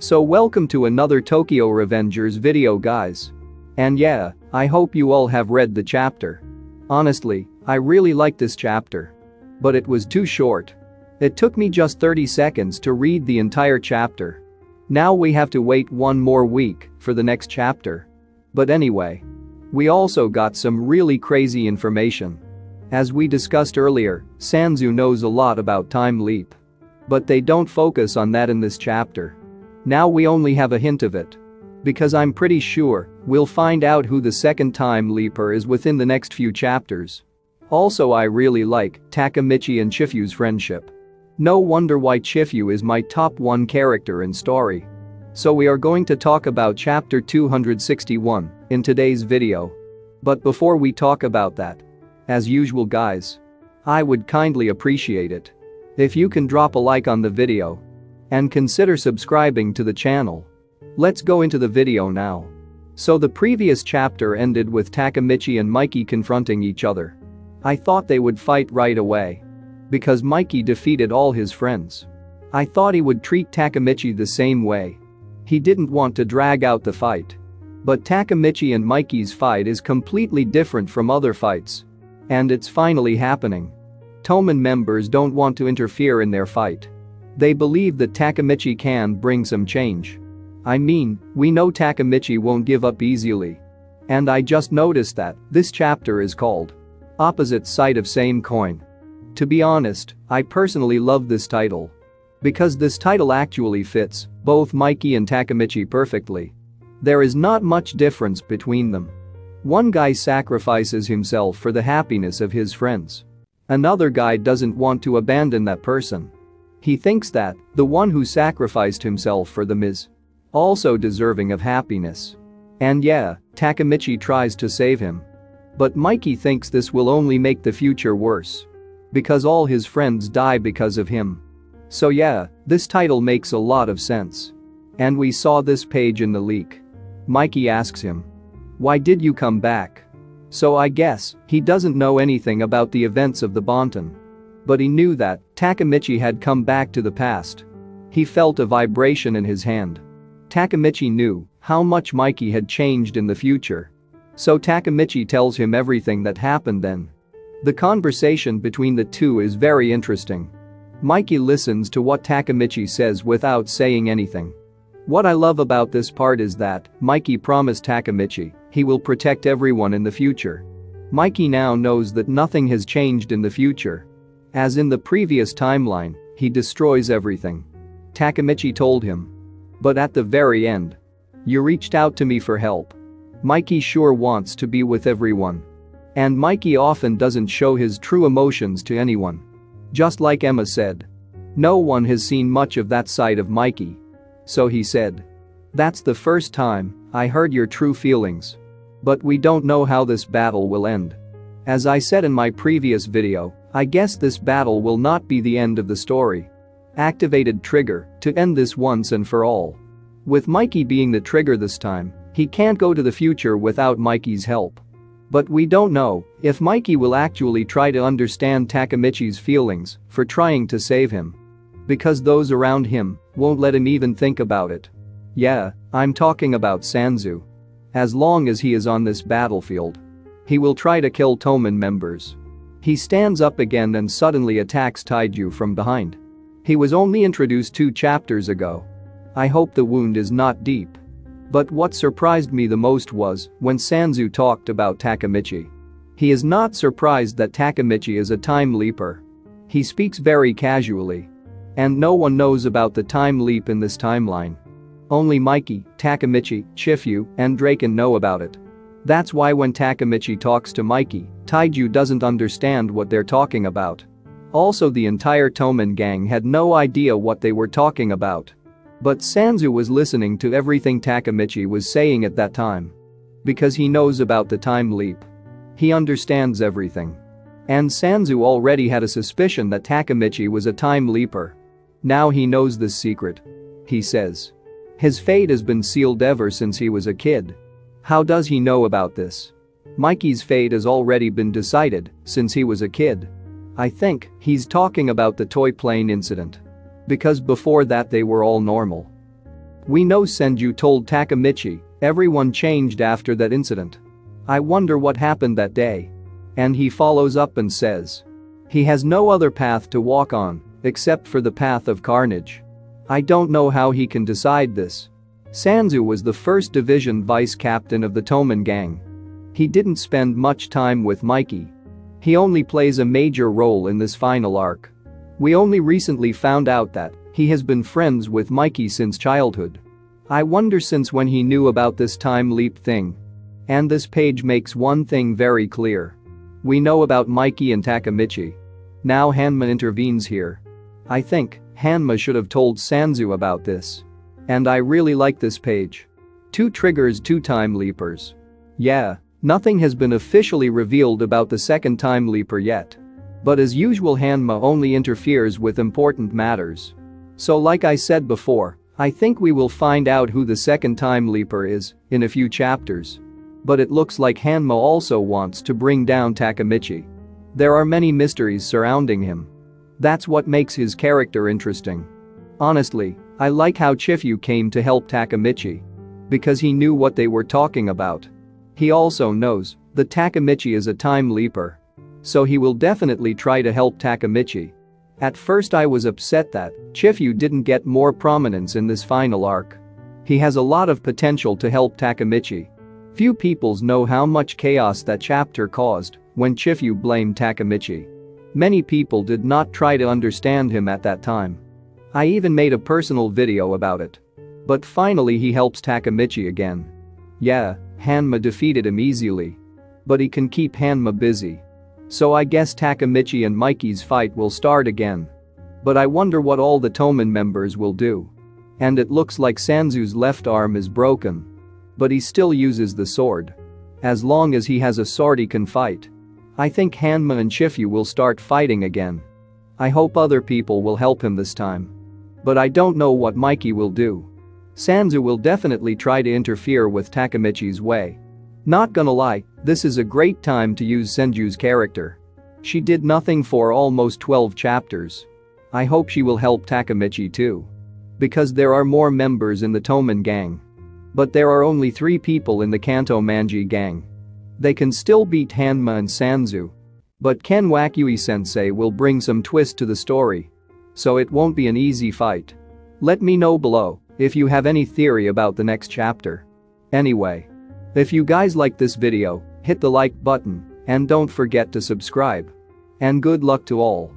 So welcome to another Tokyo Revengers video, guys. And yeah, I hope you all have read the chapter. Honestly, I really liked this chapter. But it was too short. It took me just 30 seconds to read the entire chapter. Now we have to wait one more week for the next chapter. But anyway, we also got some really crazy information. As we discussed earlier, Sanzu knows a lot about time leap. But they don't focus on that in this chapter. Now we only have a hint of it. Because I'm pretty sure we'll find out who the second time leaper is within the next few chapters. Also, I really like Takamichi and Chifuyu's friendship. No wonder why Chifuyu is my top 1 character in story. So we are going to talk about chapter 261 in today's video. But before we talk about that, as usual guys, I would kindly appreciate it if you can drop a like on the video and consider subscribing to the channel. Let's go into the video now. So the previous chapter ended with Takamichi and Mikey confronting each other. I thought they would fight right away. Because Mikey defeated all his friends. I thought he would treat Takamichi the same way. He didn't want to drag out the fight. But Takamichi and Mikey's fight is completely different from other fights. And it's finally happening. Toman members don't want to interfere in their fight. They believe that Takamichi can bring some change. I mean, we know Takamichi won't give up easily. And I just noticed that this chapter is called Opposite Side of Same Coin. To be honest, I personally love this title. Because this title actually fits both Mikey and Takamichi perfectly. There is not much difference between them. One guy sacrifices himself for the happiness of his friends. Another guy doesn't want to abandon that person. He thinks that the one who sacrificed himself for them is also deserving of happiness. And yeah, Takamichi tries to save him. But Mikey thinks this will only make the future worse. Because all his friends die because of him. So yeah, this title makes a lot of sense. And we saw this page in the leak. Mikey asks him, "Why did you come back?" So I guess he doesn't know anything about the events of the Bonton. But he knew that Takamichi had come back to the past. He felt a vibration in his hand. Takamichi knew how much Mikey had changed in the future. So Takamichi tells him everything that happened then. The conversation between the two is very interesting. Mikey listens to what Takamichi says without saying anything. What I love about this part is that Mikey promised Takamichi he will protect everyone in the future. Mikey now knows that nothing has changed in the future. As in the previous timeline, he destroys everything. Takamichi told him. But at the very end, "You reached out to me for help." Mikey sure wants to be with everyone. And Mikey often doesn't show his true emotions to anyone. Just like Emma said. No one has seen much of that side of Mikey. So he said, "That's the first time I heard your true feelings. But we don't know how this battle will end." As I said in my previous video, I guess this battle will not be the end of the story. Activated trigger to end this once and for all. With Mikey being the trigger this time, he can't go to the future without Mikey's help. But we don't know if Mikey will actually try to understand Takamichi's feelings for trying to save him. Because those around him won't let him even think about it. Yeah, I'm talking about Sanzu. As long as he is on this battlefield, he will try to kill Toman members. He stands up again and suddenly attacks TAIJU from behind. He was only introduced 2 chapters ago. I hope the wound is not deep. But what surprised me the most was when Sanzu talked about Takamichi. He is not surprised that Takamichi is a time leaper. He speaks very casually. And no one knows about the time leap in this timeline. Only Mikey, Takamichi, Chifuyu, and Draken know about it. That's why when Takamichi talks to Mikey, TAIJU doesn't understand what they're talking about. Also, the entire Toman gang had no idea what they were talking about. But Sanzu was listening to everything Takamichi was saying at that time. Because he knows about the time leap. He understands everything. And Sanzu already had a suspicion that Takamichi was a time leaper. Now he knows this secret. He says. His fate has been sealed ever since he was a kid. How does he know about this? Mikey's fate has already been decided since he was a kid. I think he's talking about the toy plane incident. Because before that they were all normal. We know Sanzu told Takamichi everyone changed after that incident. I wonder what happened that day. And he follows up and says he has no other path to walk on except for the path of carnage. I don't know how he can decide this. Sanzu was the first division vice captain of the Toman gang. He didn't spend much time with Mikey. He only plays a major role in this final arc. We only recently found out that he has been friends with Mikey since childhood. I wonder since when he knew about this time leap thing. And this page makes one thing very clear. We know about Mikey and Takamichi. Now Hanma intervenes here. I think Hanma should have told Sanzu about this. And I really like this page. 2 triggers 2 time leapers. Yeah, nothing has been officially revealed about the second time leaper yet. But as usual Hanma only interferes with important matters. So like I said before, I think we will find out who the second time leaper is in a few chapters. But it looks like Hanma also wants to bring down Takamichi. There are many mysteries surrounding him. That's what makes his character interesting. Honestly, I like how Chifuyu came to help Takamichi. Because he knew what they were talking about. He also knows that Takamichi is a time leaper. So he will definitely try to help Takamichi. At first I was upset that Chifuyu didn't get more prominence in this final arc. He has a lot of potential to help Takamichi. Few people know how much chaos that chapter caused when Chifuyu blamed Takamichi. Many people did not try to understand him at that time. I even made a personal video about it. But finally he helps Takamichi again. Yeah, Hanma defeated him easily. But he can keep Hanma busy. So I guess Takamichi and Mikey's fight will start again. But I wonder what all the Toman members will do. And it looks like Sanzu's left arm is broken. But he still uses the sword. As long as he has a sword he can fight. I think Hanma and Chifuyu will start fighting again. I hope other people will help him this time. But I don't know what Mikey will do. Sanzu will definitely try to interfere with Takamichi's way. Not gonna lie, this is a great time to use Sanju's character. She did nothing for almost 12 chapters. I hope she will help Takamichi too. Because there are more members in the Toman gang. But there are only 3 people in the Kanto Manji gang. They can still beat Hanma and Sanzu. But Ken Wakyui-sensei will bring some twist to the story. So it won't be an easy fight. Let me know below if you have any theory about the next chapter. Anyway. If you guys like this video, hit the like button and don't forget to subscribe. And good luck to all.